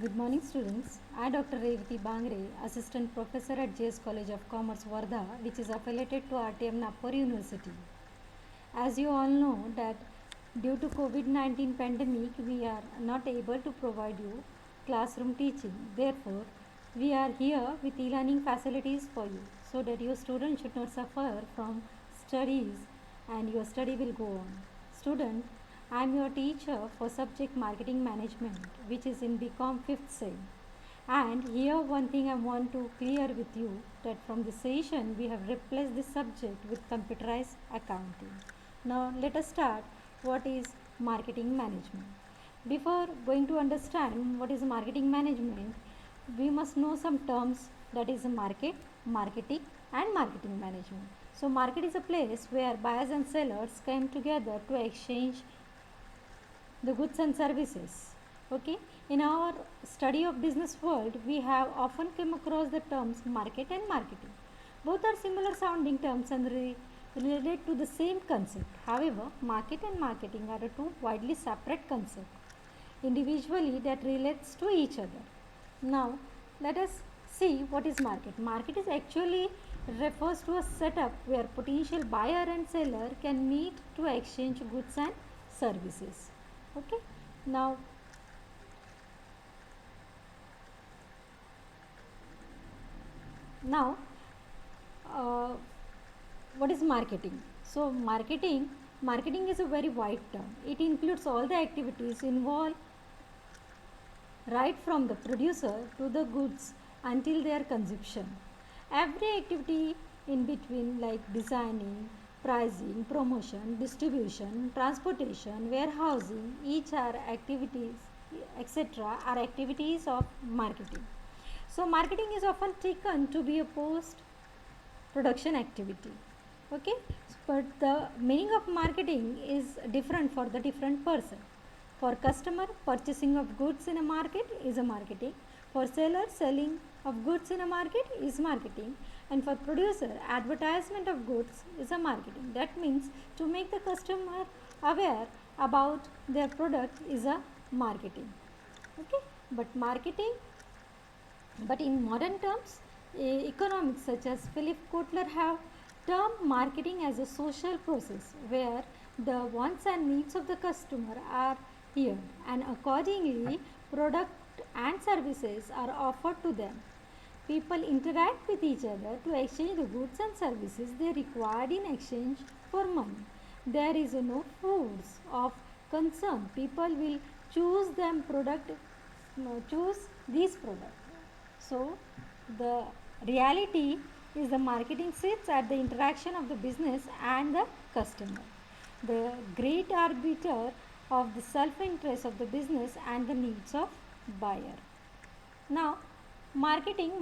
Good morning, students. I, Dr. Revati Bangre, Assistant Professor at JS College of Commerce, Wardha, which is affiliated to RTM Nagpur University. As you all know that due to COVID-19 pandemic, we are not able to provide you classroom teaching. Therefore, we are here with e-learning facilities for you so that your students should not suffer from studies and your study will go on. Student, I am your teacher for subject marketing management, which is in BCom 5th sem. And here one thing I want to clear with you that from this session we have replaced this subject with computerized accounting. Now let us start what is marketing management. Before going to understand what is marketing management, we must know some terms that is market, marketing and marketing management. So market is a place where buyers and sellers come together to exchange the goods and services. Okay, in our study of business world we have often come across the terms market and marketing. Both are similar sounding terms and related to the same concept. However, market and marketing are two widely separate concepts individually that relates to each other. Now let us see what is market. Market is actually refers to a setup where potential buyer and seller can meet to exchange goods and services. Okay, now now uh, what is marketing? So marketing is a very wide term. It includes all the activities involved right from the producer to the goods until their consumption. Every activity in between, like designing, pricing, promotion, distribution, transportation, warehousing, each are activities, etc., are activities of marketing. So, marketing is often taken to be a post production activity. Okay, but the meaning of marketing is different for the different person. For customer, purchasing of goods in a market is a marketing. For seller, selling of goods in a market is marketing. And for producer, advertisement of goods is a marketing. That means to make the customer aware about their product is a marketing. Okay, but in modern terms, economics such as Philip Kotler have termed marketing as a social process where the wants and needs of the customer are heard and accordingly product and services are offered to them. People interact with each other to exchange the goods and services they required in exchange for money. There is no force of concern. People will choose these products. So, the reality is the marketing sits at the interaction of the business and the customer, the great arbiter of the self interest of the business and the needs of buyer. Now, marketing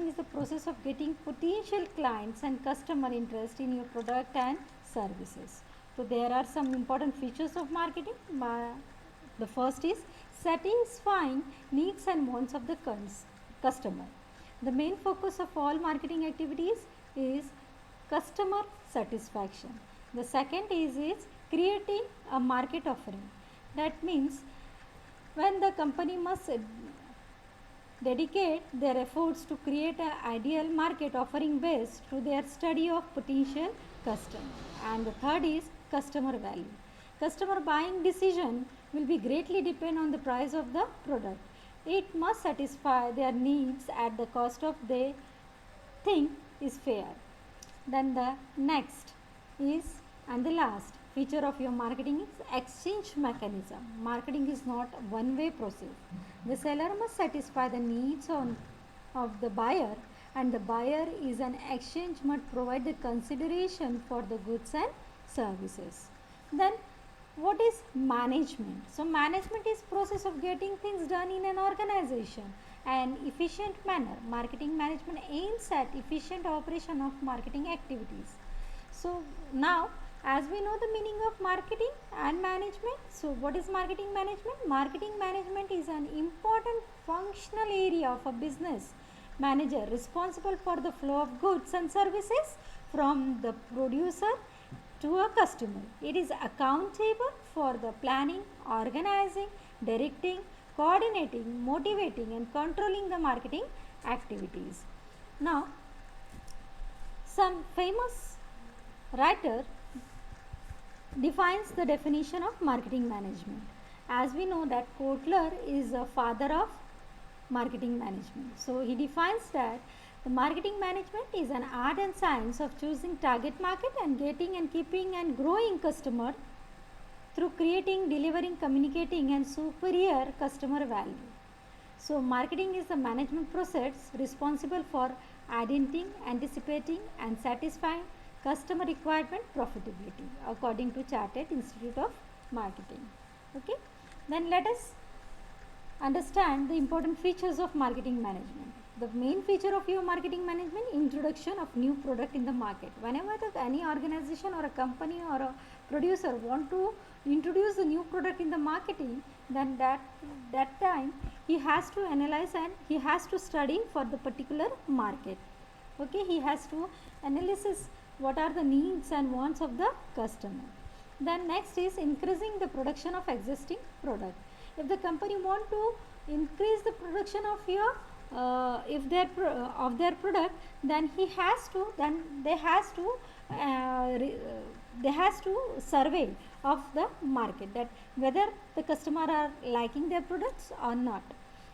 is the process of getting potential clients and customer interest in your product and services. So, there are some important features of marketing. The first is satisfying needs and wants of the customer. The main focus of all marketing activities is customer satisfaction. The second is creating a market offering. That means when the company must dedicate their efforts to create an ideal market offering based to their study of potential customer. And the third is customer value. Customer buying decision will be greatly depend on the price of the product. It must satisfy their needs at the cost of they think is fair. Then the next is and the last feature of your marketing is exchange mechanism. Marketing is not one way process. The seller must satisfy the needs of the buyer and the buyer is an exchange must provide the consideration for the goods and services. Then what is management? So management is process of getting things done in an organization and efficient manner. Marketing management aims at efficient operation of marketing activities. So now as we know the meaning of marketing and management, so what is marketing management? Marketing management is an important functional area of a business manager responsible for the flow of goods and services from the producer to a customer. It is accountable for the planning, organizing, directing, coordinating, motivating and controlling the marketing activities. Now, some famous writer defines the definition of marketing management. As we know that Kotler is a father of marketing management. So he defines that the marketing management is an art and science of choosing target market and getting and keeping and growing customer through creating, delivering, communicating and superior customer value. So marketing is the management process responsible for identifying, anticipating and satisfying customer requirement profitability according to Chartered Institute of Marketing. Okay. Then let us understand the important features of marketing management. The main feature of your marketing management, introduction of new product in the market. Whenever any organization or a company or a producer want to introduce a new product in the marketing, then that time he has to analyze and he has to study for the particular market. Okay, he has to analysis what are the needs and wants of the customer. Then next is increasing the production of existing product. If the company want to increase the production of your of their product, then they has to survey of the market that whether the customer are liking their products or not,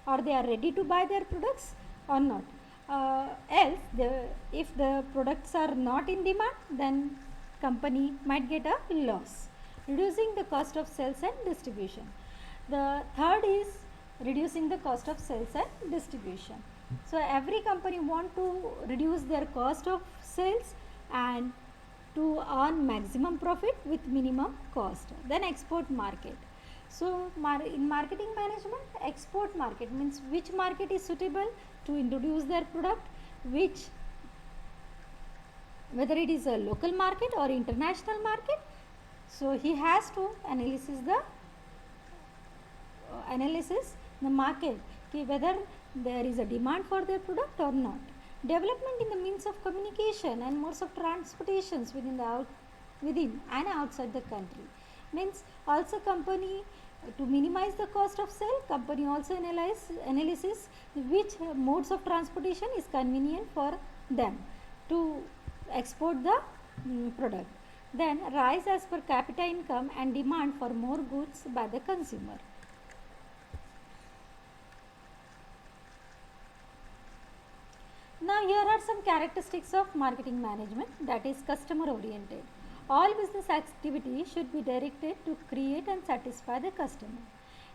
or they are ready to buy their products or not. Else if the products are not in demand, then company might get a loss. Reducing the cost of sales and distribution. The third is reducing the cost of sales and distribution. So every company want to reduce their cost of sales and to earn maximum profit with minimum cost. Then export market. So in marketing management, export market means which market is suitable to introduce their product, whether it is a local market or international market. So he has to analysis the market, whether there is a demand for their product or not. Development in the means of communication and modes of transportations within and outside the country. Means also company to minimize the cost of sale, company also analysis which modes of transportation is convenient for them to export the product. Then rise as per capita income and demand for more goods by the consumer. Now here are some characteristics of marketing management, that is customer oriented. All business activities should be directed to create and satisfy the customer.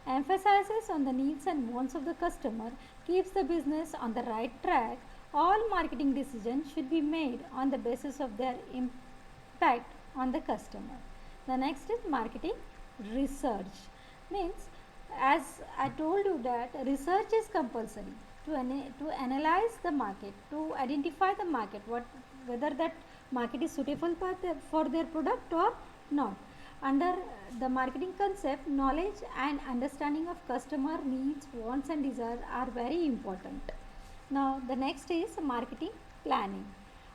Emphasizes on the needs and wants of the customer, keeps the business on the right track. All marketing decisions should be made on the basis of their impact on the customer. The next is marketing research. Means as I told you that research is compulsory to analyze the market, to identify the market, whether that market is suitable for their product or not. Under the marketing concept, knowledge and understanding of customer needs, wants and desires are very important. Now the next is marketing planning.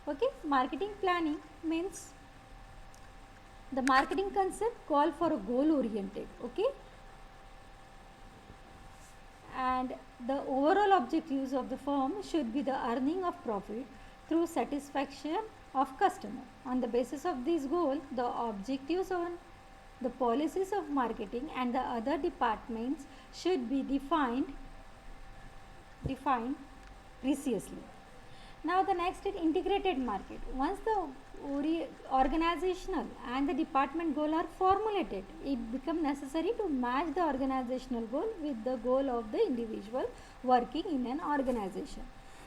Okay, marketing planning means the marketing concept call for a goal oriented. Okay, and the overall objectives of the firm should be the earning of profit through satisfaction of customer. On the basis of this goal, the objectives on the policies of marketing and the other departments should be defined precisely. Now the next is integrated market. Once the organizational and the department goal are formulated, it becomes necessary to match the organizational goal with the goal of the individual working in an organization.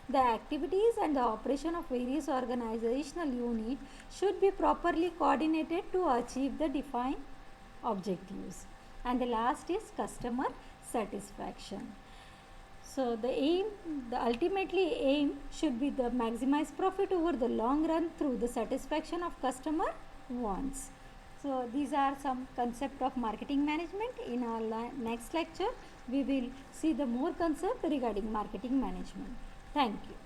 The activities and the operation of various organizational units should be properly coordinated to achieve the defined objectives. And the last is customer satisfaction. So the ultimately aim should be the maximize profit over the long run through the satisfaction of customer wants. So these are some concept of marketing management. In our next lecture, we will see the more concept regarding marketing management. Thank you.